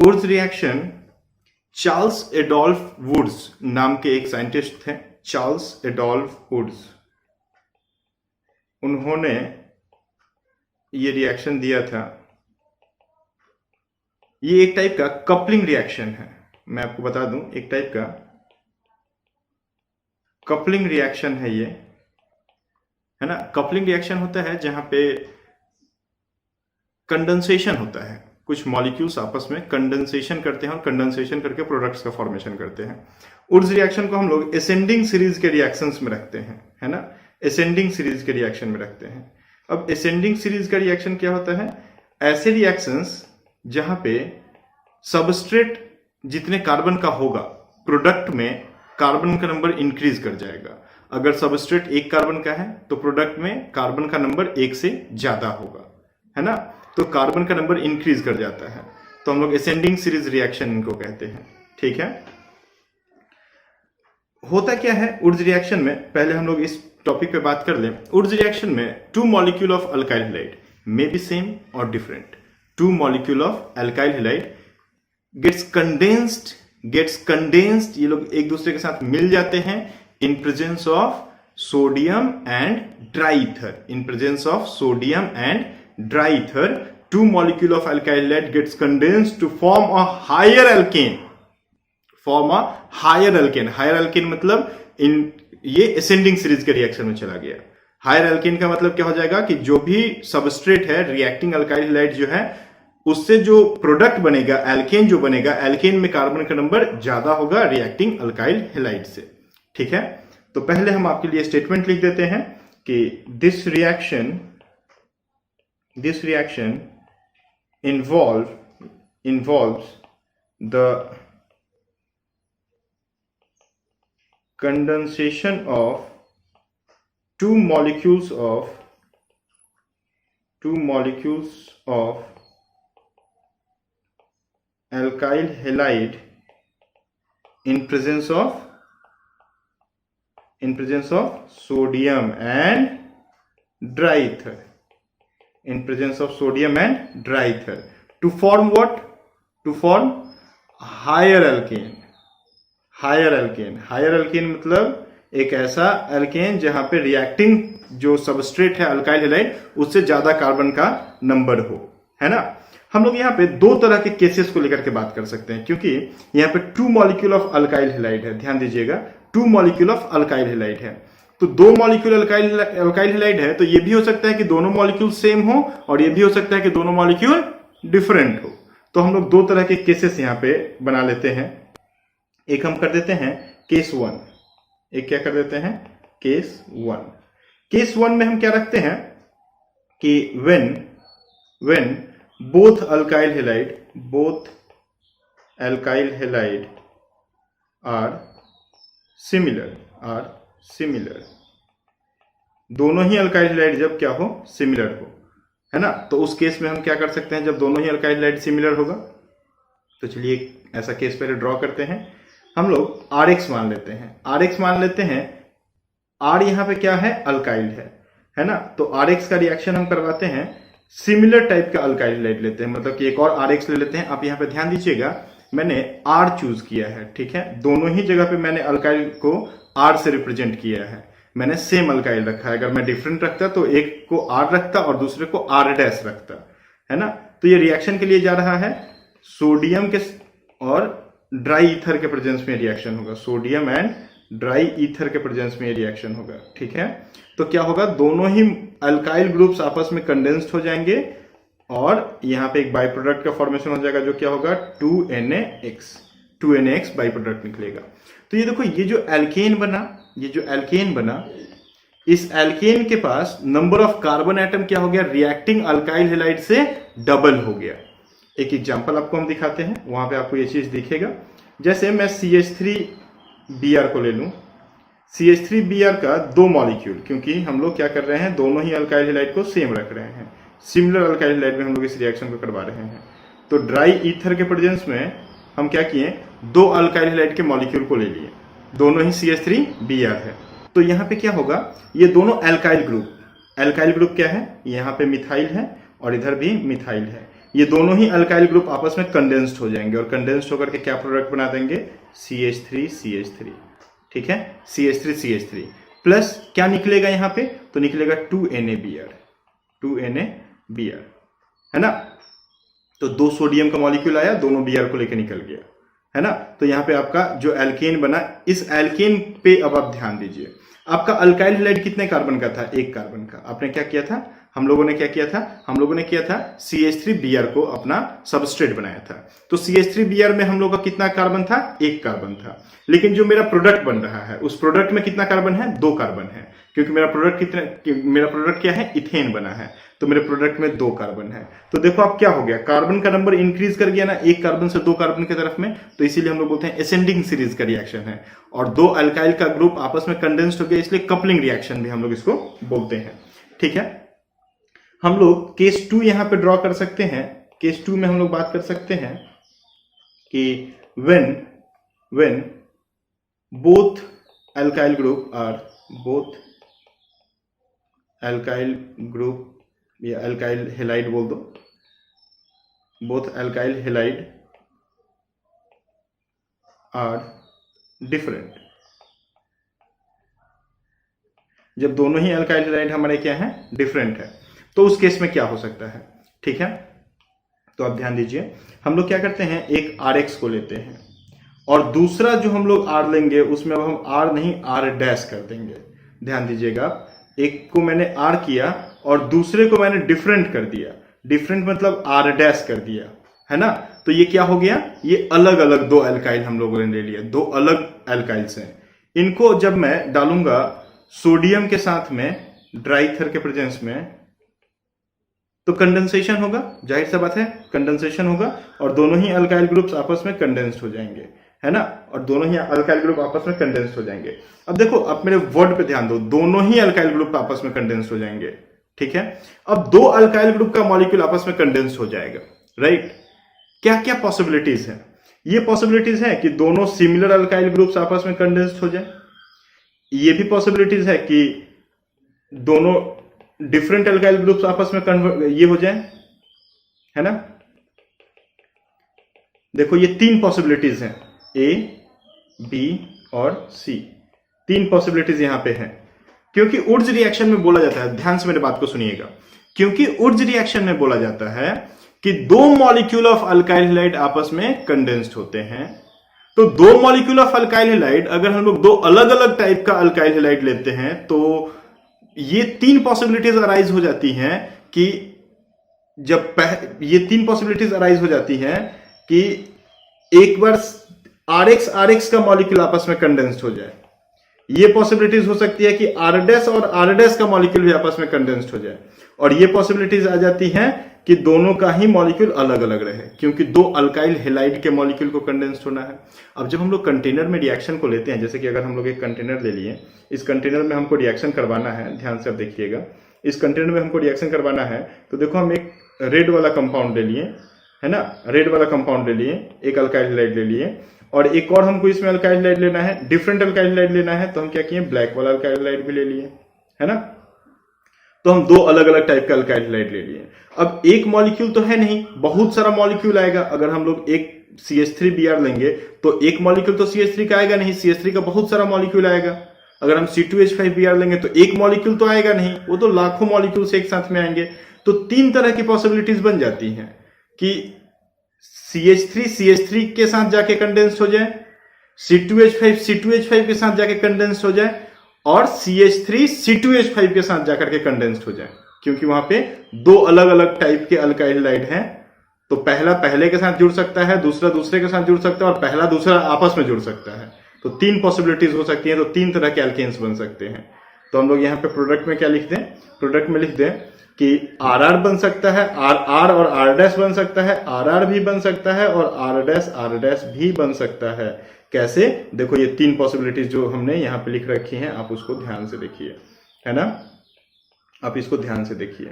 Woods reaction Charles Adolphe Wurtz नाम के एक साइंटिस्ट थे, चार्ल्स एडोल्फ वुड्स। उन्होंने ये रिएक्शन दिया था। ये एक टाइप का कपलिंग रिएक्शन है, मैं आपको बता दूं, एक टाइप का कपलिंग रिएक्शन है ये, है ना। कपलिंग रिएक्शन होता है जहां पे कंडेंसेशन होता है, कुछ मॉलिक्यूल्स आपस में कंडेंसेशन करते हैं और कंडेंसेशन करके प्रोडक्ट्स का फॉर्मेशन करते हैं। वुड्स रिएक्शन को हम लोग असेंडिंग सीरीज के रिएक्शंस में रखते हैं, है ना, असेंडिंग सीरीज के रिएक्शन में रखते हैं। अब असेंडिंग सीरीज का रिएक्शन क्या होता है? ऐसे रिएक्शंस जहां पे सबस्ट्रेट जितने कार्बन का होगा, प्रोडक्ट में कार्बन का नंबर इंक्रीज कर जाएगा। अगर सबस्ट्रेट 1 कार्बन का है तो प्रोडक्ट में कार्बन का नंबर 1 से ज्यादा होगा, है ना, तो कार्बन का नंबर इंक्रीज कर जाता है, तो हम लोग असेंडिंग सीरीज रिएक्शन इनको कहते हैं। ठीक है, होता क्या है वुड्स रिएक्शन में, पहले हम लोग इस टॉपिक पे बात कर लें। वुड्स रिएक्शन में 2 molecule of alkyl halide may be same और different. 2 molecule of alkyl halide gets condensed, ये लोग एक दूसरे के साथ मिल जाते हैं in presence of sodium and dry ether. In presence of sodium and dry ether 2 molecule of alkyl halide gets condensed to form a higher alkane. Higher alkane मतलब ये असेंडिंग सीरीज के रिएक्शन में चला गया। हायर अल्केन का मतलब क्या हो जाएगा कि जो भी सबस्ट्रेट है, रिएक्टिंग अल्काइल हैलाइड जो है, उससे जो प्रोडक्ट बनेगा, एल्केन जो बनेगा, एल्केन में कार्बन का नंबर ज्यादा होगा रिएक्टिंग अल्काइल हैलाइड से। ठीक है, तो पहले हम आपके लिए स्टेटमेंट लिख देते हैं कि this reaction involves the condensation of two molecules of alkyl halide in presence of sodium and dry ether. In presence of sodium and dry ether to form what? To form higher alkane. Higher alkane मतलब एक ऐसा alkane जहां पे reacting जो substrate है alkyl halide उससे ज्यादा carbon का नंबर हो, है ना। हम लोग यहाँ पे 2 तरह के केसेस को लेकर के बात कर सकते हैं, क्योंकि यहाँ पे 2 मॉलिक्यूल ऑफ अल्काइल हैलाइड है। ध्यान दीजिएगा, 2 मॉलिक्यूल ऑफ अल्काइल हैलाइड है, तो 2 मॉलिक्यूल अल्काइल हैलाइड है, तो ये भी हो सकता है कि दोनों मॉलिक्यूल सेम हो और ये भी हो सकता है कि दोनों मॉलिक्यूल डिफरेंट हो। तो हम लोग 2 तरह के केसेस यहाँ पे बना लेते हैं। एक हम कर देते हैं केस 1, एक क्या कर देते हैं केस 1। केस 1 में हम क्या रखते हैं कि when both alkyl halide are similar, दोनों ही अल्काइल हैलाइड जब क्या हो, सिमिलर हो, है ना। तो उस केस में हम क्या कर सकते हैं, जब दोनों ही अल्काइल हैलाइड सिमिलर होगा, तो चलिए ऐसा केस पहले ड्रॉ करते हैं। हम लोग RX मान लेते हैं। R यहां पे क्या है, अल्काइल है ना। तो RX का रिएक्शन हम करवाते हैं, सिमिलर टाइप का अल्काइल हैलाइड लेते हैं, मतलब कि एक और RX ले लेते हैं। आप यहां पे ध्यान दीजिएगा, मैंने R चूज किया है, ठीक है। दोनों ही जगह पे मैंने अल्काइल को R से रिप्रेजेंट किया है, मैंने सेम अल्काइल रखा है। अगर मैं डिफरेंट रखता तो एक को R रखता और दूसरे को R डैश रखता, है ना। तो ये रिएक्शन के लिए जा रहा है, सोडियम के और ड्राई ईथर के प्रेजेंस में रिएक्शन होगा, सोडियम एंड ड्राई ईथर के प्रेजेंस में रिएक्शन होगा। ठीक है, तो क्या होगा, दोनों ही अल्काइल ग्रुप्स आपस में कंडेंस्ड हो जाएंगे और यहां पे एक बाई प्रोडक्ट का फॉर्मेशन हो जाएगा, जो क्या होगा 2NaX बाई प्रोडक्ट निकलेगा। तो ये देखो, ये जो एल्केन बना, इस एल्केन के पास नंबर ऑफ कार्बन एटम क्या हो गया, रिएक्टिंग अल्काइल हैलाइड से डबल हो गया। एक एग्जांपल आपको हम दिखाते हैं, वहां पे आपको ये चीज दिखेगा। जैसे मैं CH3Br को ले लूं, CH3Br का 2 मॉलिक्यूल, क्योंकि हम लोग क्या कर रहे हैं, दोनों ही अल्काइल हैलाइड को सेम रख रहे हैं, सिमिलर अल्काइल हैलाइड में हम लोग इस रिएक्शन को करवा रहे हैं। तो ड्राई ईथर के प्रेजेंस में हम क्या किए, 2 अल्काइल हैलाइड के मॉलिक्यूल को ले लिए, दोनों ही CH3Br है। तो यहाँ पे क्या होगा, ये दोनों एल्काइल ग्रुप क्या है, यहाँ पे मिथाइल है और इधर भी मिथाइल है। ये दोनों ही अल्काइल ग्रुप आपस में कंडेंस्ड हो जाएंगे और कंडेंस्ड होकर के क्या प्रोडक्ट बना देंगे, CH3CH3। ठीक है, CH3CH3 प्लस क्या निकलेगा यहाँ पे, तो निकलेगा 2NaBr, 2NaBr, है ना। तो 2 सोडियम का मॉलिक्यूल आया, दोनों Br को लेकर निकल गया, है ना। तो यहाँ पे आपका जो एल्केन बना, इस एल्केन पे अब आप ध्यान दीजिए, आपका अल्काइल हैलाइड कितने कार्बन का था, 1 कार्बन का। आपने क्या किया था, हम लोगों ने क्या किया था, हम लोगों ने किया था CH3Br को अपना सबस्ट्रेट बनाया था। तो CH3Br में हम लोग का कितना कार्बन था, 1 कार्बन था। लेकिन जो मेरा प्रोडक्ट बन रहा है उस प्रोडक्ट में कितना कार्बन है, 2 कार्बन है, क्योंकि मेरा प्रोडक्ट क्या है, इथेन बना है। तो मेरे प्रोडक्ट में 2 कार्बन है। तो देखो अब क्या हो गया, कार्बन का नंबर इंक्रीज कर गया ना, 1 कार्बन से 2 कार्बन की तरफ में। तो इसीलिए हम लोग बोलते हैं असेंडिंग सीरीज का रिएक्शन है। और 2 अल्काइल का ग्रुप आपस में कंडेंस्ड हो गया, इसलिए कपलिंग रिएक्शन भी हम लोग इसको बोलते हैं। ठीक है, हम लोग केस 2 यहां पे ड्रॉ कर सकते हैं। केस 2 में हम लोग बात कर सकते हैं कि when both alkyl group या alkyl halide बोल दो, both alkyl halide are different। जब दोनों ही अल्काइल हैलाइड हमारे क्या है, डिफरेंट है, तो उस केस में क्या हो सकता है। ठीक है, तो आप ध्यान दीजिए, हम लोग क्या करते हैं, एक RX को लेते हैं और दूसरा जो हम लोग R लेंगे उसमें अब हम R नहीं R' कर देंगे। ध्यान दीजिएगा, एक को मैंने R किया और दूसरे को मैंने डिफरेंट कर दिया। डिफरेंट मतलब R' कर दिया, है ना। तो ये क्या हो गया, ये अलग अलग 2 अल्काइल हम लोगों ने ले लिया, 2 अलग अल्काइल्स हैं। इनको जब मैं डालूंगा सोडियम के साथ में ड्राईथर के प्रेजेंस में, तो कंडेंसेशन होगा, जाहिर सा बात है, कंडेंसेशन होगा और दोनों ही अल्काइल ग्रुप्स आपस में कंडेंस्ड हो जाएंगे, है ना। और दोनों ही अल्काइल ग्रुप आपस में कंडेंस्ड हो जाएंगे। अब देखो, अब मेरे वर्ड पे ध्यान दो, दोनों ही अल्काइल ग्रुप आपस में कंडेंस्ड हो जाएंगे। ठीक है, अब 2 अल्काइल ग्रुप का मॉलिक्यूल आपस में कंडेंस्ड हो जाएगा, राइट। क्या क्या पॉसिबिलिटीज है, ये पॉसिबिलिटीज है कि दोनों सिमिलर अल्काइल ग्रुप्स आपस में कंडेंस्ड हो जाए। ये भी पॉसिबिलिटीज है कि दोनों डिफरेंट अल्काइल ग्रुप्स आपस में ये हो जाए, है ना। देखो ये 3 पॉसिबिलिटीज हैं, A, B और C। 3 पॉसिबिलिटीज यहां पे हैं, क्योंकि उर्ज रिएक्शन में बोला जाता है, ध्यान से मेरे बात को सुनिएगा, क्योंकि उर्ज रिएक्शन में बोला जाता है कि 2 मॉलिक्यूल ऑफ अल्काइल हैलाइड आपस में कंडेंस्ड होते हैं। तो 2 मॉलिक्यूल ऑफ अल्काइल हैलाइड, अगर हम लोग 2 अलग अलग टाइप का अल्काइल हैलाइड लेते हैं, तो ये 3 पॉसिबिलिटीज अराइज हो जाती हैं कि ये 3 पॉसिबिलिटीज अराइज हो जाती हैं कि एक बार RX का मॉलिक्यूल आपस में कंडेंस्ड हो जाए। ये पॉसिबिलिटीज हो सकती है कि R' और R' का मॉलिक्यूल भी आपस में कंडेंस्ड हो जाए। और ये पॉसिबिलिटीज आ जाती हैं कि दोनों का ही मॉलिक्यूल अलग अलग रहे, क्योंकि 2 अल्काइल हैलाइड के मॉलिक्यूल को कंडेंस्ड होना है। अब जब हम लोग कंटेनर में रिएक्शन को लेते हैं, जैसे कि अगर हम लोग एक कंटेनर ले लिए, इस कंटेनर में हमको रिएक्शन करवाना है, ध्यान से आप देखिएगा, इस कंटेनर में हमको रिएक्शन करवाना है, तो देखो हम एक रेड वाला कंपाउंड ले लिए, है ना, रेड वाला कंपाउंड ले लिए, एक अल्काइल हैलाइड ले लिए, और एक और हमको इसमें अल्काइल हैलाइड लेना है, डिफरेंट अल्काइल हैलाइड लेना है, तो हम क्या किए, ब्लैक वाला अल्काइल हैलाइड भी ले लिए, है ना। तो हम 2 अलग अलग टाइप का अल्काइल हैलाइड ले लिए। अब एक मॉलिक्यूल तो है नहीं, बहुत सारा मॉलिक्यूल आएगा। अगर हम लोग एक CH3Br लेंगे तो एक मॉलिक्यूल तो CH3 का आएगा नहीं, CH3 का बहुत सारा मॉलिक्यूल आएगा। अगर हम C2H5Br लेंगे तो एक मॉलिक्यूल तो आएगा नहीं, वो तो लाखों मॉलिक्यूल्स एक साथ में आएंगे। तो 3 तरह की पॉसिबिलिटीज बन जाती हैं कि CH3 के साथ जाके कंडेंस हो जाए, C2H5 के साथ जाके कंडेंस हो जाए, और CH3 के साथ जाकर के कंडेंस्ड हो जाए, क्योंकि वहां पे 2 अलग अलग टाइप के अल्काइल हैलाइड हैं। तो पहला पहले के साथ जुड़ सकता है, दूसरा दूसरे के साथ जुड़ सकता है, और पहला दूसरा आपस में जुड़ सकता है। तो 3 पॉसिबिलिटीज हो सकती हैं, तो 3 तरह के एल्केन्स बन सकते हैं। तो हम लोग यहाँ पे प्रोडक्ट में क्या लिख दें, प्रोडक्ट में लिख दें कि RR बन सकता है, RR और R' बन सकता है, RR भी बन सकता है, और R' भी बन सकता है। कैसे, देखो ये 3 पॉसिबिलिटीज जो हमने यहाँ पे लिख रखी हैं, आप उसको ध्यान से देखिए, है ना। आप इसको ध्यान से देखिए,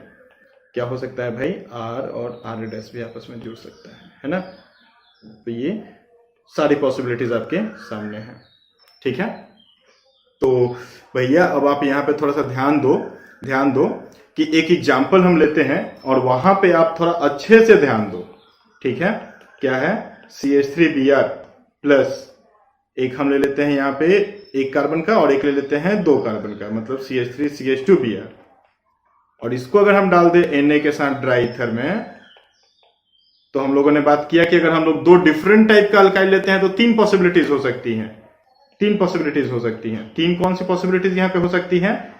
क्या हो सकता है भाई, R और R' भी आपस में जुड़ सकता है ना। तो ये सारी पॉसिबिलिटीज आपके सामने हैं, ठीक है। तो भैया अब आप यहाँ पे थोड़ा सा ध्यान दो कि कि एक एग्जाम्पल हम लेते हैं और वहां पे आप थोड़ा अच्छे से ध्यान दो, ठीक है। क्या है? CH3Br प्लस एक हम ले लेते हैं यहाँ पे एक कार्बन का और एक ले लेते हैं 2 कार्बन का, मतलब CH3CH2Br, और इसको अगर हम डाल दे Na के साथ ड्राई ईथर में, तो हम लोगों ने बात किया कि अगर हम लोग 2 डिफरेंट टाइप का अल्काइल लेते हैं तो 3 पॉसिबिलिटीज हो सकती हैं। 3 पॉसिबिलिटीज हो सकती हैं। 3 कौन सी पॉसिबिलिटीज यहां पे हो सकती हैं?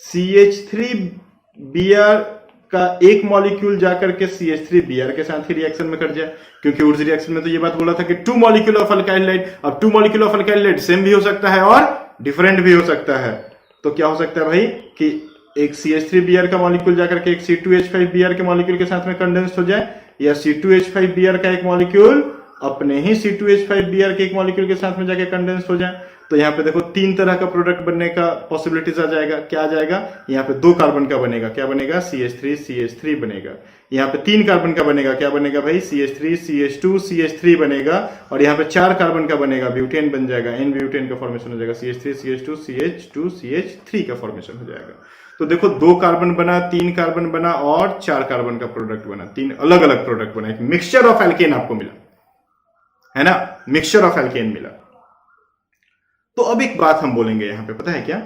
CH3Br का एक मॉलिक्यूल जाकर के CH3Br के साथ ही रिएक्शन में कर जाए, क्योंकि उर्ज रिएक्शन में तो ये बात बोला था कि 2 मॉलिक्यूल ऑफ अल्काइल हाइड। अब 2 molecule of alkyl hide same भी हो सकता है और डिफरेंट भी हो सकता है। तो क्या हो सकता है भाई कि एक CH3Br का मॉलिक्यूल जाकर के एक C2H5Br के मॉलिक्यूल के साथ में कंडेंस्ड हो जाए, या C2H5Br का एक मॉलिक्यूल अपने ही C2H5Br के एक मॉलिक्यूल के साथ में जाके कंडेंस्ड हो जाए। तो यहाँ पे देखो 3 तरह का प्रोडक्ट बनने का पॉसिबिलिटीज आ जाएगा। क्या आ जाएगा? यहाँ पे 2 कार्बन का बनेगा, क्या बनेगा? CH3CH3 बनेगा। यहाँ पे 3 कार्बन का बनेगा, क्या बनेगा भाई? CH3CH2CH3 बनेगा। और यहाँ पे 4 कार्बन का बनेगा, ब्यूटेन बन जाएगा, N ब्यूटेन का फॉर्मेशन हो जाएगा, CH3CH2CH2CH3 का फॉर्मेशन हो जाएगा। तो देखो 2 कार्बन बना, 3 कार्बन बना और 4 कार्बन का प्रोडक्ट बना, 3 अलग अलग प्रोडक्ट बना, एक मिक्सचर ऑफ एल्केन आपको मिला, है ना, मिक्सचर ऑफ एल्केन मिला। तो अब एक बात हम बोलेंगे यहां पे, पता है क्या,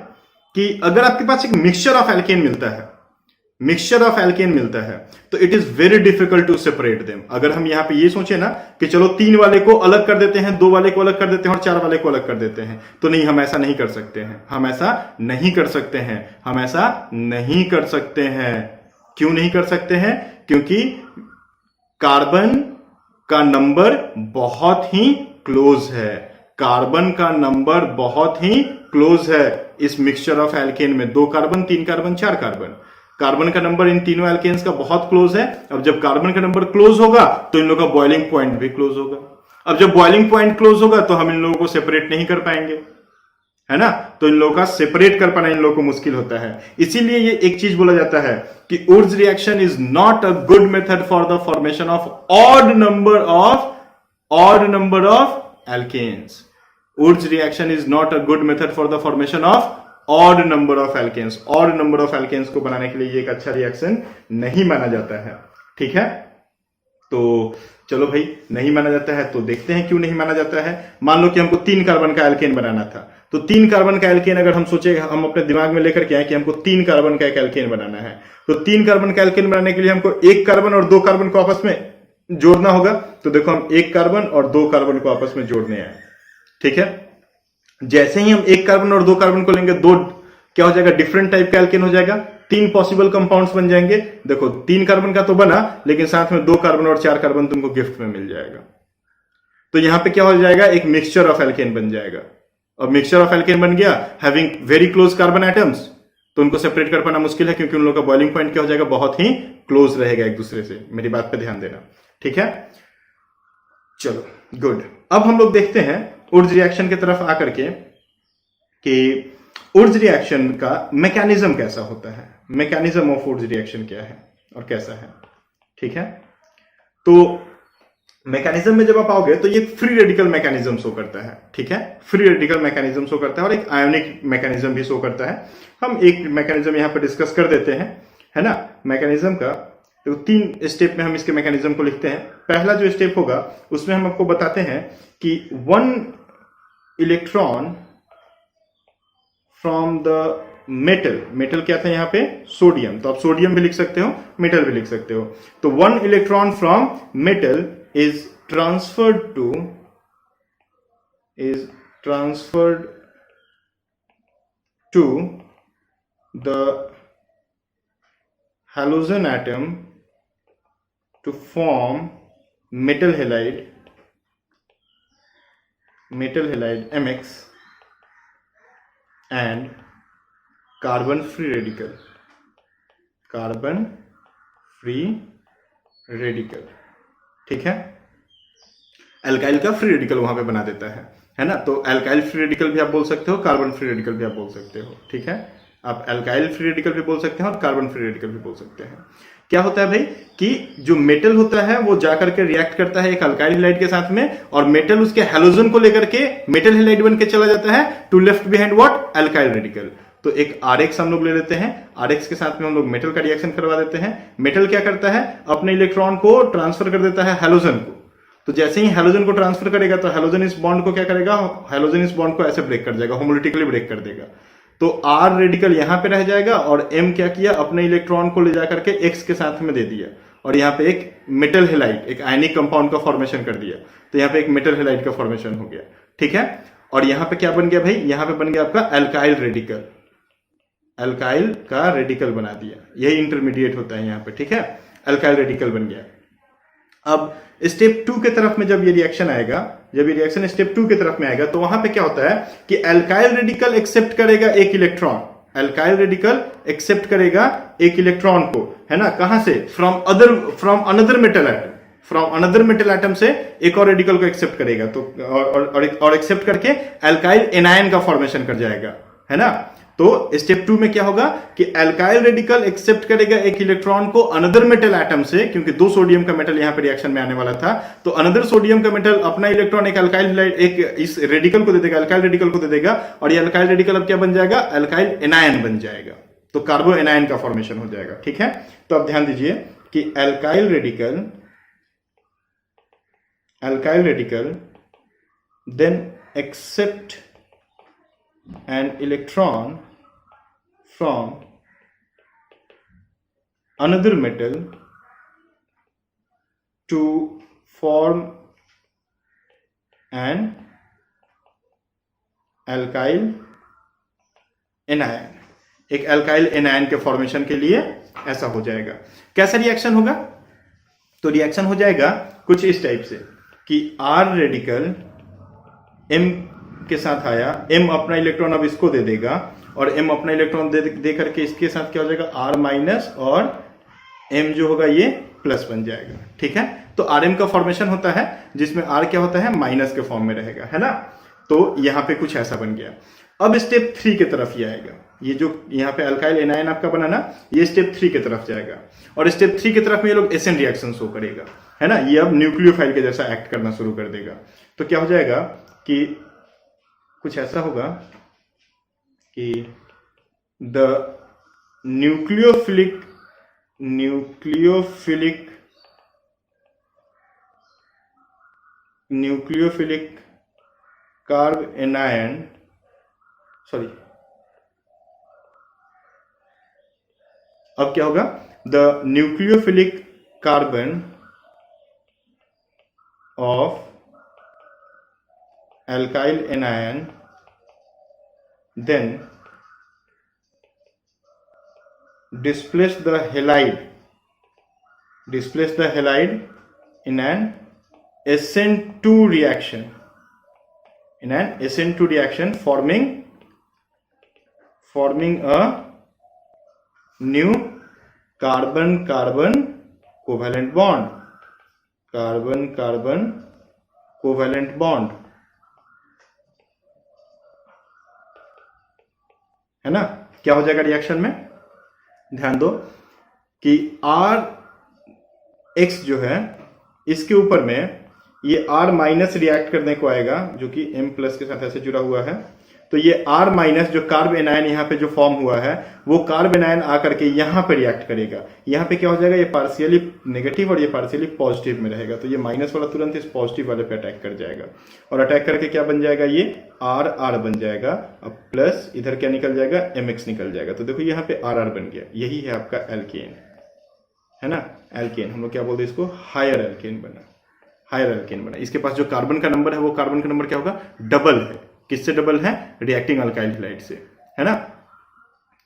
कि अगर आपके पास एक मिक्सचर ऑफ एल्केन मिलता है, मिक्सचर ऑफ एल्केन मिलता है, तो it is very difficult to separate them. अगर हम यहां पे ये सोचे ना कि चलो 3 वाले को अलग कर देते हैं, 2 वाले को अलग कर देते हैं और 4 वाले को अलग कर देते हैं, तो नहीं, हम ऐसा नहीं कर सकते हैं, हम ऐसा नहीं कर सकते हैं, हम ऐसा नहीं कर सकते हैं। क्यों नहीं कर सकते हैं? क्योंकि कार्बन का नंबर बहुत ही क्लोज है, कार्बन का नंबर बहुत ही क्लोज है इस मिक्सचर ऑफ एल्केन में। 2 कार्बन, 3 कार्बन, 4 कार्बन, कार्बन का नंबर इन तीनों एल्केन्स का बहुत क्लोज है। अब जब कार्बन का नंबर क्लोज होगा तो इन लोगों का बॉइलिंग पॉइंट भी क्लोज होगा। अब जब बॉइलिंग पॉइंट क्लोज होगा तो हम इन लोगों को सेपरेट नहीं कर पाएंगे, है ना। तो इन लोगों का सेपरेट कर पाना इन लोगों को मुश्किल होता है। इसीलिए ये एक चीज बोला जाता है कि Wurtz reaction is not a good method for the formation of odd number of alkanes. Wurtz reaction is not a good method for the formation of odd number of alkanes. Odd number of alkanes को बनाने के लिए ये एक अच्छा reaction नहीं माना जाता है, ठीक है। तो चलो भाई, नहीं माना जाता है तो देखते हैं क्यों नहीं माना जाता है। मान लो कि हमको 3 कार्बन का एल्केन बनाना था, तो 3 कार्बन का एल्केन अगर हम सोचे, हम अपने दिमाग में लेकर के आए कि हमको 3 कार्बन का एक एल्केन बनाना है, तो 3 कार्बन का एल्केन बनाने के लिए हमको 1 कार्बन और 2 कार्बन को आपस में जोड़ना होगा। तो देखो हम 1 कार्बन और 2 कार्बन को आपस में जोड़ने आए, ठीक है। जैसे ही हम 1 कार्बन और 2 कार्बन को लेंगे, 2 क्या हो जाएगा? डिफरेंट टाइप का एल्केन हो जाएगा, 3 पॉसिबल कंपाउंड्स बन जाएंगे। देखो 3 कार्बन का तो बना, लेकिन साथ में 2 कार्बन और 4 कार्बन तुमको गिफ्ट में मिल जाएगा। तो यहां पे क्या हो जाएगा? एक मिक्सचर ऑफ एल्केन बन जाएगा। और मिक्सचर ऑफ एल्केन बन गया having very close carbon atoms, तो उनको सेपरेट कर पाना मुश्किल है, क्योंकि उन लोगों का बॉइलिंग पॉइंट क्या हो जाएगा? बहुत ही क्लोज रहेगा एक दूसरे से। मेरी बात पे ध्यान देना, ठीक है। चलो गुड। अब हम लोग देखते हैं उर्ज रिएक्शन की तरफ आकर के कि उर्ज रिएक्शन का मैकेनिज्म कैसा होता है, मैकेनिज्म ऑफ उर्ज रिएक्शन क्या है और कैसा है, ठीक है। तो मैकेनिज्म में जब आप आओगे तो ये फ्री रेडिकल मैकेनिज्म शो करता है, ठीक है। फ्री रेडिकल मैकेनिज्म शो करता है और एक आयोनिक मैकेनिज्म भी शो करता है। हम एक मैकेनिज्म यहां पर डिस्कस कर देते हैं, है ना। मैकेनिज्म का तो 3 स्टेप में हम इसके मैकेनिज्म को लिखते हैं। पहला जो स्टेप होगा उसमें हम आपको बताते हैं कि 1 इलेक्ट्रॉन फ्रॉम द मेटल क्या था यहां पे? सोडियम। तो आप सोडियम भी लिख सकते हो, मेटल भी लिख सकते हो। तो 1 electron from metal is transferred to the halogen atom to form metal halide MX and carbon free radical, ठीक है। एल्काइल का फ्री रेडिकल वहां पे बना देता है ना। तो एल्काइल फ्री रेडिकल भी आप बोल सकते हो, कार्बन फ्री रेडिकल भी आप बोल सकते हो, ठीक है। आप एल्काइल फ्री रेडिकल भी बोल सकते हैं और कार्बन फ्री रेडिकल भी बोल सकते हैं। क्या होता है भाई कि जो मेटल होता है वो जाकर के रिएक्ट करता है एक अल्काइल हैलाइड के साथ में, और मेटल उसके हैलोजन को लेकर के मेटल हैलाइड बन के चला जाता है to left behind what? Alkyl radical. तो एक RX हम लोग ले लेते हैं, RX के साथ में हम लोग मेटल का रिएक्शन करवा देते हैं। मेटल क्या करता है, अपने इलेक्ट्रॉन को ट्रांसफर कर देता है हैलोजन को। तो जैसे ही हैलोजन को ट्रांसफर करेगा तो हैलोजन इस बॉन्ड को क्या करेगा, हैलोजन इस बॉन्ड को ऐसे ब्रेक कर देगा, होमोलिटिकली ब्रेक कर देगा। तो R रेडिकल यहां पे रह जाएगा और M क्या किया, अपने इलेक्ट्रॉन को ले जाकर के X के साथ में दे दिया और यहाँ पे एक मेटल हेलाइड, एक आयनिक कंपाउंड का फॉर्मेशन कर दिया। तो यहाँ पे एक मेटल हेलाइड का फॉर्मेशन हो गया, ठीक है। और यहाँ पे क्या बन गया भाई, यहाँ पे बन गया आपका एल्काइल रेडिकल, एल्काइल का रेडिकल बना दिया। यही इंटरमीडिएट होता है यहाँ पे, ठीक है, एल्काइल रेडिकल बन गया। अब स्टेप 2 के तरफ में जब ये रिएक्शन आएगा, जब ये रिएक्शन स्टेप 2 के तरफ में आएगा तो वहां पे क्या होता है कि एल्काइल रेडिकल एक्सेप्ट करेगा एक इलेक्ट्रॉन, एल्काइल रेडिकल एक्सेप्ट करेगा एक इलेक्ट्रॉन को, है ना, कहां से, from another metal atom, from another metal atom से एक और रेडिकल को एक्सेप्ट करेगा। तो और एक्सेप्ट करके एल्काइल एनायन का फॉर्मेशन कर जाएगा, है ना। तो स्टेप 2 में क्या होगा कि एल्काइल रेडिकल एक्सेप्ट करेगा एक इलेक्ट्रॉन को अनदर मेटल एटम से, क्योंकि 2 सोडियम का मेटल यहां पे रिएक्शन में आने वाला था। तो अनदर सोडियम का मेटल अपना इलेक्ट्रॉन एक एल्काइल हेलाइड, एक इस रेडिकल को दे देगा, एल्काइल रेडिकल को दे देगा और ये एल्काइल रेडिकल अब क्या बन जाएगा, एल्काइल एनायन बन जाएगा। तो कार्बो एनायन का फॉर्मेशन हो जाएगा, ठीक है। तो अब ध्यान दीजिए कि alkyl radical then accept an electron from another metal to form an alkyl anion। एक एल्काइल एनायन के फॉर्मेशन के लिए ऐसा हो जाएगा। कैसा रिएक्शन होगा, तो रिएक्शन हो जाएगा कुछ इस टाइप से कि R रेडिकल M के साथ आया, M अपना इलेक्ट्रॉन अब इसको दे देगा और M अपना इलेक्ट्रॉन दे करके इसके साथ क्या हो जाएगा, R माइनस और M जो होगा ये प्लस बन जाएगा, ठीक है। तो Rm का फॉर्मेशन होता है जिसमें R क्या होता है, माइनस के फॉर्म में रहेगा, है ना। तो यहां पे कुछ ऐसा बन गया। अब स्टेप 3 के तरफ ही आएगा, ये जो यहाँ पे अल्काइल एनायन आपका बना ना, ये स्टेप 3 के तरफ जाएगा और स्टेप 3 की तरफ में ये लोग एसेंट रिएक्शन शो करेगा, है ना। ये अब न्यूक्लियोफाइल के जैसा एक्ट करना शुरू कर देगा। तो क्या हो जाएगा कि कुछ ऐसा होगा कि the nucleophilic carb anion, sorry, अब क्या होगा, the nucleophilic carbon of alkyl anion then displace the halide in an SN2 reaction, forming a new carbon-carbon covalent bond, है ना। क्या हो जाएगा रिएक्शन में, ध्यान दो कि RX जो है इसके ऊपर में ये R माइनस रिएक्ट करने को आएगा, जो कि M प्लस के साथ ऐसे जुड़ा हुआ है। तो ये R माइनस जो कार्ब एनायन यहाँ पे जो फॉर्म हुआ है, वो कार्ब एनायन आकर के यहाँ पे रिएक्ट करेगा। यहाँ पे क्या हो जाएगा, ये पार्शियली नेगेटिव और ये पार्शियली पॉजिटिव में रहेगा। तो ये माइनस वाला तुरंत इस पॉजिटिव वाले पे अटैक कर जाएगा और अटैक करके क्या बन जाएगा, ये R बन जाएगा। अब प्लस इधर क्या निकल जाएगा, MX निकल जाएगा। तो देखो यहाँ पे RR बन गया, यही है आपका एल्केन, है ना। एल्केन हम लोग क्या बोलते हैं इसको, हायर एल्केन बना। इसके पास जो कार्बन का नंबर है वो कार्बन का नंबर क्या होगा, डबल है। किससे डबल है, रिएक्टिंग अल्काइल हैलाइड से, है ना।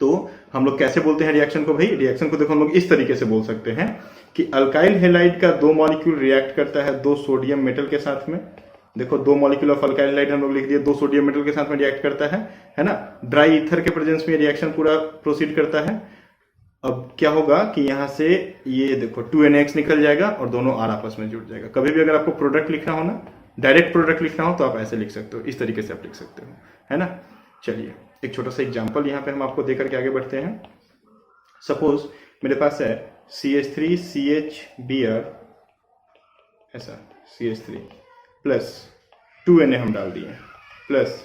तो हम लोग कैसे बोलते हैं रिएक्शन को भाई, रिएक्शन को देखो हम लोग इस तरीके से बोल सकते हैं कि अल्काइल हैलाइड का 2 मॉलिक्यूल रिएक्ट करता है 2 सोडियम मेटल के साथ में। देखो 2 मॉलिक्यूल ऑफ अल्काइल हैलाइड हम लोग लिख दिए, 2 सोडियम मेटल के साथ में रिएक्ट करता है ना। ड्राई ईथर के प्रेजेंस में रिएक्शन पूरा प्रोसीड करता है। अब क्या होगा कि यहां से ये देखो 2NX निकल जाएगा और दोनों R आपस में जुड़ जाएगा। कभी भी अगर आपको प्रोडक्ट लिखना हो ना, डायरेक्ट प्रोडक्ट लिखना हो, तो आप ऐसे लिख सकते हो, इस तरीके से आप लिख सकते हो, है ना। चलिए एक छोटा सा एग्जांपल यहाँ पे हम आपको देकर के आगे बढ़ते हैं। सपोज मेरे पास है CH3CH ऐसा CH3 प्लस 2Na हम डाल दिए plus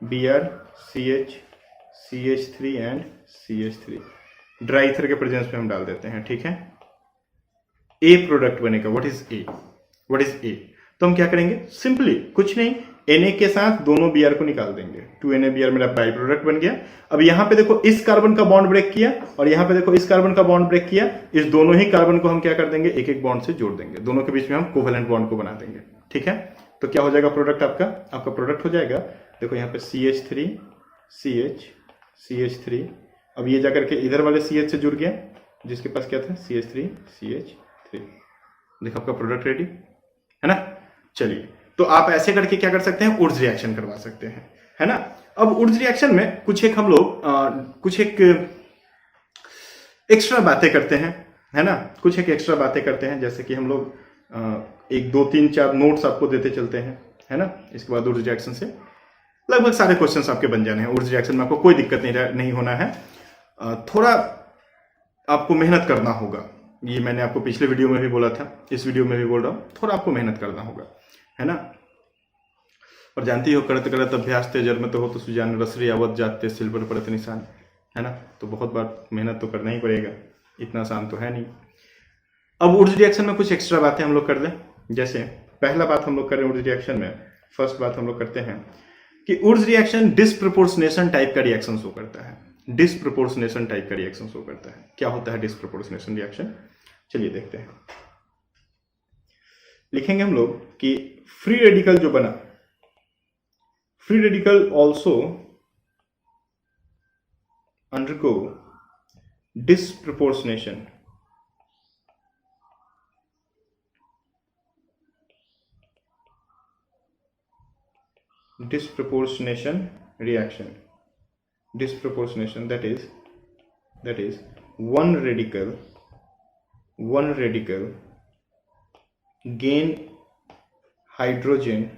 Br CH CH3 and CH3 dry ether के प्रेजेंस में हम डाल देते हैं, ठीक है। ए प्रोडक्ट बनेगा। What is a? What is a? तो हम क्या करेंगे, सिंपली कुछ नहीं, Na के साथ दोनों Br को निकाल देंगे, 2NaBr मेरा बाई प्रोडक्ट बन गया। अब यहां पे देखो इस कार्बन का बॉन्ड ब्रेक किया और यहां पे देखो इस कार्बन का बॉन्ड ब्रेक किया, इस दोनों ही कार्बन को हम क्या कर देंगे, एक एक बॉन्ड से जोड़ देंगे, दोनों के बीच में हम कोवेलेंट बॉन्ड को बना देंगे, ठीक है। तो क्या हो जाएगा प्रोडक्ट आपका प्रोडक्ट हो जाएगा, देखो यहाँ पे CH3 CH CH3, अब ये जाकर के इधर वाले CH से जुड़ गया जिसके पास क्या था, CH3 CH3, देखो आपका प्रोडक्ट रेडी है ना। चलिए, तो आप ऐसे करके क्या कर सकते हैं, उर्ज रिएक्शन करवा सकते हैं, है ना। अब उर्ज रिएक्शन में कुछ एक हम लोग कुछ एक एक्स्ट्रा बातें करते हैं, है ना, कुछ एक एक्स्ट्रा बातें करते हैं, जैसे कि हम लोग 1 2 3 4 नोट्स आपको देते चलते हैं, है ना। इसके बाद उर्ज रिएक्शन से लगभग सारे क्वेश्चंस आपके बन जाने हैं। उर्ज रिएक्शन में आपको कोई दिक्कत नहीं होना है, थोड़ा आपको मेहनत करना होगा, ये मैंने आपको पिछले वीडियो में भी बोला था, इस वीडियो में भी बोल रहा हूँ, थोड़ा आपको मेहनत करना होगा, है ना। और जानती हो, करत करत अभ्यास ते जन्मत हो तो सुजान रसरी आवत जाते सिल पर पड़त निशान, है ना। तो बहुत बार मेहनत तो करना ही पड़ेगा, इतना आसान तो है नहीं। अब उर्ज रिएक्शन में कुछ एक्स्ट्रा बातें हम लोग कर लें, जैसे पहला बात हम लोग करें उर्ज रिएक्शन में, फर्स्ट बात हम लोग करते हैं कि उर्ज रिएक्शन डिसप्रोपोर्शनेशन टाइप का रिएक्शन शो करता है। डिसप्रोपोर्शनेशन टाइप का रिएक्शन शो करता है। क्या होता है डिसप्रोपोर्शनेशन रिएक्शन, चलिए देखते हैं। लिखेंगे हम लोग कि फ्री रेडिकल जो बना, free radical also undergo disproportionation reaction. Disproportionation, that is one radical gain hydrogen,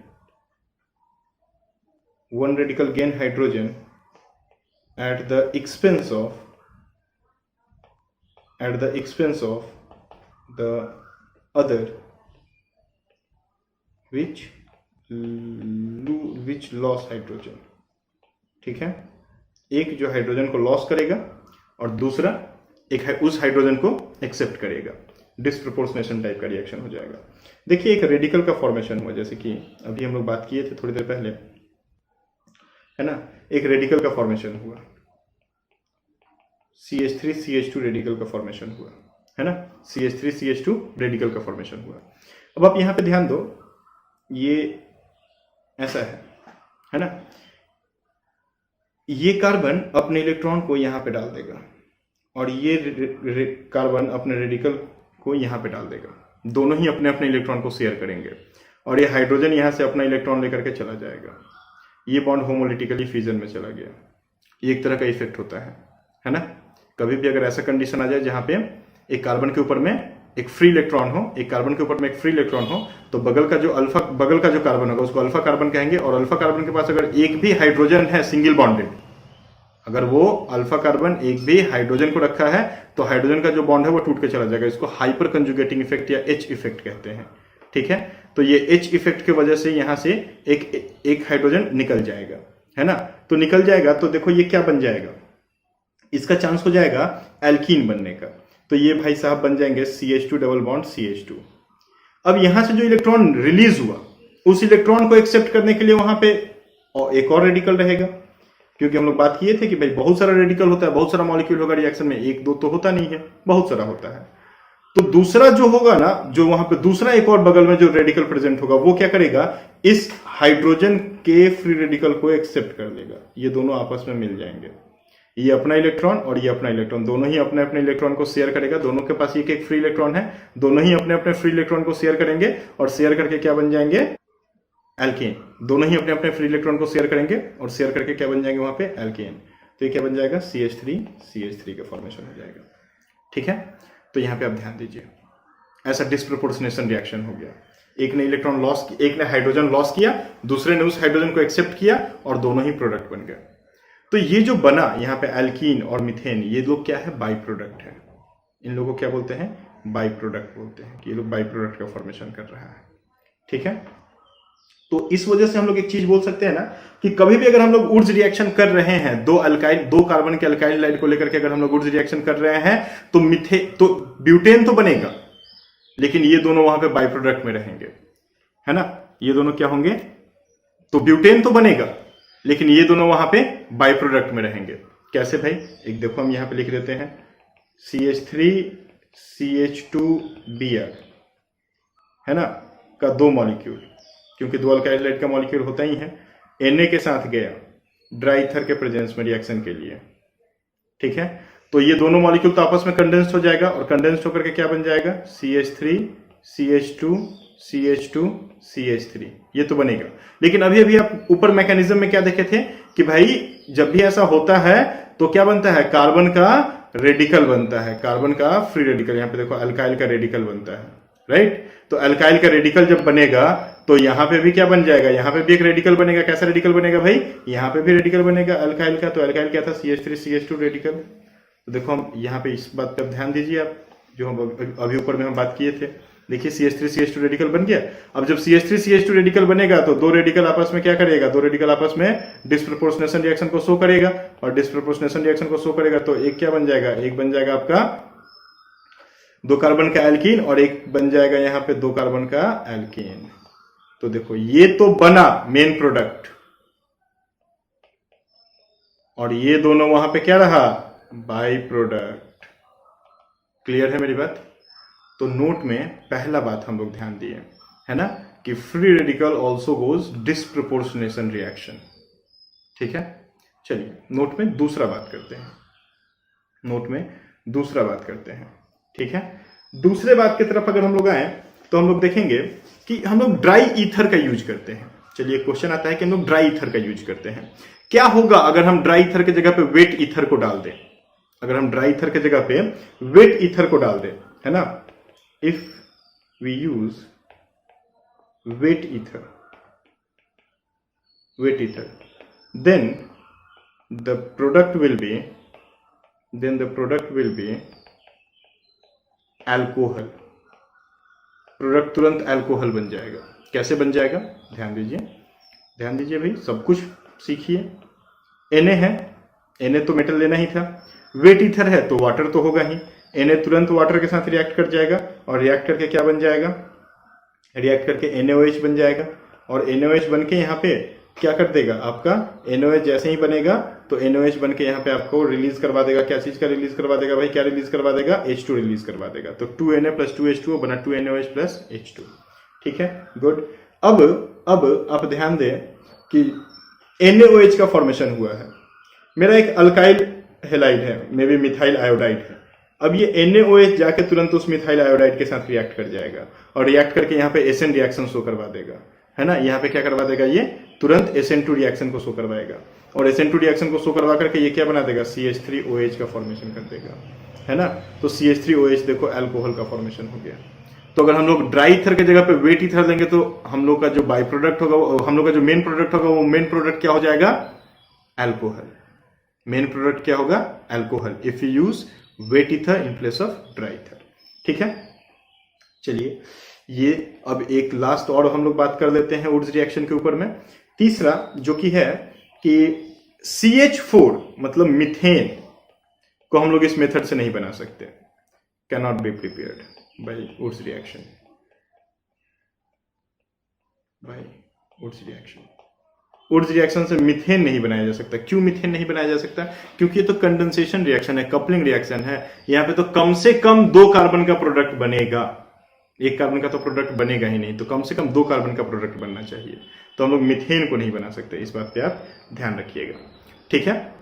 at the expense of the other which loss hydrogen, ठीक है। एक जो हाइड्रोजन को लॉस करेगा और दूसरा एक उस हाइड्रोजन को एक्सेप्ट करेगा, डिसप्रोपोर्शनेशन टाइप का रिएक्शन हो जाएगा। देखिए, एक रेडिकल का फॉर्मेशन हुआ, जैसे कि अभी हम लोग बात किए थे थोड़ी देर पहले, है ना। एक रेडिकल का फॉर्मेशन हुआ, CH3 CH2 रेडिकल का फॉर्मेशन हुआ, है ना। CH3 CH2 रेडिकल का फॉर्मेशन हुआ। अब आप यहां पे ध्यान दो, ये ऐसा है ना। ये कार्बन अपने इलेक्ट्रॉन को यहां पे डाल देगा और ये कार्बन अपने रेडिकल को यहां पे डाल देगा, दोनों ही अपने अपने इलेक्ट्रॉन को शेयर करेंगे और ये हाइड्रोजन यहां से अपना इलेक्ट्रॉन लेकर के चला जाएगा। ये बॉन्ड होमोलिटिकली फ्यूजन में चला गया। ये एक तरह का इफेक्ट होता है ना। कभी भी अगर ऐसा कंडीशन आ जाए जहां पे एक कार्बन के ऊपर में एक फ्री इलेक्ट्रॉन हो, एक कार्बन के ऊपर में एक फ्री इलेक्ट्रॉन हो, तो बगल का जो कार्बन होगा उसको अल्फा कार्बन कहेंगे, और अल्फा कार्बन के पास अगर एक भी हाइड्रोजन है सिंगल बॉन्डेड, अगर वो अल्फा कार्बन एक भी हाइड्रोजन को रखा है तो हाइड्रोजन का जो बॉन्ड है वो टूट के चला जाएगा। इसको हाइपर कंजुगेटिंग इफेक्ट या H इफेक्ट कहते हैं, ठीक है। तो ये H इफेक्ट की वजह से यहां से एक हाइड्रोजन निकल जाएगा, है ना। तो निकल जाएगा तो देखो ये क्या बन जाएगा, इसका चांस हो जाएगा एल्कीन बनने का। तो ये भाई साहब बन जाएंगे CH2 डबल बॉन्ड CH2। अब यहां से जो इलेक्ट्रॉन रिलीज हुआ, उस इलेक्ट्रॉन को एक्सेप्ट करने के लिए वहां पे एक और रेडिकल रहेगा, क्योंकि हम लोग बात किए थे कि भाई बहुत सारा रेडिकल होता है, बहुत सारा मॉलिक्यूल होगा रिएक्शन में, एक दो तो होता नहीं है, बहुत सारा होता है। तो दूसरा जो होगा ना, जो वहां पे दूसरा एक और बगल में जो रेडिकल प्रेजेंट होगा, वो क्या करेगा, इस हाइड्रोजन के फ्री रेडिकल को एक्सेप्ट कर लेगा। ये दोनों आपस में मिल जाएंगे, ये अपना इलेक्ट्रॉन और ये अपना इलेक्ट्रॉन, दोनों ही अपने अपने इलेक्ट्रॉन को शेयर करेगा। दोनों के पास एक एक फ्री इलेक्ट्रॉन है, दोनों ही अपने अपने फ्री इलेक्ट्रॉन को शेयर करेंगे और शेयर करके क्या बन जाएंगे, एल्केन। दोनों ही अपने अपने फ्री इलेक्ट्रॉन को शेयर करेंगे और शेयर करके क्या बन जाएंगे वहां पे, एल्केन। तो ये क्या बन जाएगा, CH3 का फॉर्मेशन हो जाएगा, ठीक है। तो यहां पे आप ध्यान दीजिए, ऐसा डिसप्रोपोर्शनेशन रिएक्शन हो गया। एक ने इलेक्ट्रॉन लॉस, एक ने हाइड्रोजन लॉस किया, दूसरे ने उस हाइड्रोजन को एक्सेप्ट किया और दोनों ही प्रोडक्ट बन गए। तो ये जो बना यहाँ पे एल्कीन और मिथेन, ये लोग क्या है, बाई प्रोडक्ट है। इन लोगों को क्या बोलते हैं, बाई प्रोडक्ट बोलते हैं, कि ये लोग बाई प्रोडक्ट का फॉर्मेशन कर रहा है, ठीक है। तो इस वजह से हम लोग एक चीज बोल सकते हैं ना कि कभी भी अगर हम लोग ऊर्ज रिएक्शन कर रहे हैं, दो कार्बन के अल्काइल हाइड्राइड को लेकर के अगर हम लोग ऊर्ज रिएक्शन कर रहे हैं, तो ब्यूटेन तो बनेगा, लेकिन ये दोनों वहां पे बाई प्रोडक्ट में रहेंगे, है ना। ये दोनों क्या होंगे, तो ब्यूटेन तो बनेगा लेकिन ये दोनों वहां पे बाई प्रोडक्ट में रहेंगे। कैसे भाई, एक देखो हम यहां पे लिख देते हैं CH3CH2Br, है ना, का 2 मॉलिक्यूल, क्योंकि दो अल्काइल हाइड्राइड का मॉलिक्यूल होता ही है, Na के साथ गया ड्राई ईथर के प्रेजेंस में रिएक्शन के लिए, ठीक है। तो ये दोनों मॉलिक्यूल तो आपस में कंडेंस्ड हो जाएगा, और कंडेंस्ड होकर के क्या बन जाएगा, CH3CH2CH2CH3, ये तो बनेगा। लेकिन अभी अभी आप ऊपर मैकेनिज्म में क्या देखे थे कि भाई जब भी ऐसा होता है तो क्या बनता है, कार्बन का रेडिकल बनता है, कार्बन का फ्री रेडिकल, यहां पे देखो अल्काइल का रेडिकल बनता है, राइट। तो अल्काइल का रेडिकल जब बनेगा तो यहां पे भी क्या बन जाएगा, यहां पे भी एक रेडिकल बनेगा। कैसा रेडिकल बनेगा भाई, यहां पे भी रेडिकल बनेगा अल्काइल का। तो अल्काइल क्या था, CH3CH2 रेडिकल। तो देखो हम यहाँ पे इस बात पर ध्यान दीजिए आप, जो हम अभी ऊपर में हम बात किए थे, देखिए CH3CH2 रेडिकल बन गया। अब जब CH3CH2 रेडिकल बनेगा तो दो रेडिकल आपस में क्या करेगा, दो रेडिकल आपस में डिस्प्रपोर्शनेशन रिएक्शन को शो करेगा, और डिस्प्रपोर्शनेशन रिएक्शन को शो करेगा तो एक क्या बन जाएगा, एक बन जाएगा आपका 2 कार्बन का एल्कीन, और एक बन जाएगा यहाँ पे 2 कार्बन का एल्कीन। तो देखो ये तो बना मेन प्रोडक्ट, और ये दोनों वहां पे क्या रहा, बाई प्रोडक्ट। क्लियर है मेरी बात। तो नोट में पहला बात हम लोग ध्यान दिए, है ना, कि free radical also goes disproportionation reaction, ठीक है। चलिए नोट में दूसरा बात करते हैं, नोट में दूसरा बात करते हैं, ठीक है। दूसरे बात की तरफ अगर हम लोग आए तो हम लोग देखेंगे कि हम लोग ड्राई ईथर का यूज करते हैं। चलिए क्वेश्चन आता है कि हम लोग ड्राई ईथर का यूज करते हैं, क्या होगा अगर हम ड्राई ईथर की जगह पे वेट ईथर को डाल दें, अगर हम ड्राई ईथर की जगह पे वेट ईथर को डाल दें, है ना। If we use wet ether then the product will be alcohol. Product तुरंत अल्कोहल बन जाएगा। कैसे बन जाएगा, ध्यान दीजिए भाई, सब कुछ सीखिए। Na है, Na तो मेटल लेना ही था, वेट ईथर है तो वाटर तो होगा ही, Na तुरंत वाटर के साथ रिएक्ट कर जाएगा, और रिएक्ट करके क्या बन जाएगा, रिएक्ट करके NaOH बन जाएगा, और NaOH बन के यहाँ पे क्या कर देगा, आपका NaOH जैसे ही बनेगा तो NaOH बन के यहाँ पे आपको रिलीज करवा देगा। क्या चीज का रिलीज करवा देगा भाई, क्या रिलीज करवा देगा, H2 रिलीज करवा देगा। तो 2Na + 2H2 बना 2NaOH + H2, ठीक है, गुड। अब आप ध्यान दें कि NaOH का फॉर्मेशन हुआ है, मेरा एक अल्काइल हेलाइड है, मे बी मिथाइल आयोडाइड है। अब ये NaOH जाके तुरंत उस मिथाइल आयोडाइड के साथ रिएक्ट कर जाएगा, और रिएक्ट करके यहाँ पे SN रिएक्शन शो करवा देगा, है ना। यहाँ पे क्या करवा देगा, ये तुरंत SN2 रिएक्शन को शो करवाएगा, और SN2 रिएक्शन को शो करवा करके ये क्या बना देगा, CH3OH का फॉर्मेशन कर देगा, है ना। तो CH3OH देखो अल्कोहल का फॉर्मेशन हो गया। तो अगर हम लोग ड्राई ईथर की जगह पे वेट ईथर लेंगे तो हम लोग का जो बाई प्रोडक्ट होगा, हम लोग का जो मेन प्रोडक्ट होगा, वो मेन प्रोडक्ट क्या हो जाएगा, अल्कोहल। मेन प्रोडक्ट क्या होगा, alcohol, if you use wet ether in place of dry ether, ठीक है। चलिए ये अब एक लास्ट और हम लोग बात कर लेते हैं ऊर्ज रिएक्शन के ऊपर में। तीसरा जो कि है कि CH4 मतलब मीथेन को हम लोग इस मेथड से नहीं बना सकते, can not be prepared by Wurtz reaction, Wurtz reaction से मीथेन नहीं बनाया जा सकता। क्यों मीथेन नहीं बनाया जा सकता, क्योंकि ये तो कंडेंसेशन रिएक्शन है, कपलिंग रिएक्शन है। यहाँ पे तो कम से कम 2 कार्बन का प्रोडक्ट बनेगा, 1 कार्बन का तो प्रोडक्ट बनेगा ही नहीं, तो कम से कम 2 कार्बन का प्रोडक्ट बनना चाहिए। तो हम लोग मीथेन को नहीं बना सकते, इस बात पे आप ध्यान रखिएगा, ठीक है।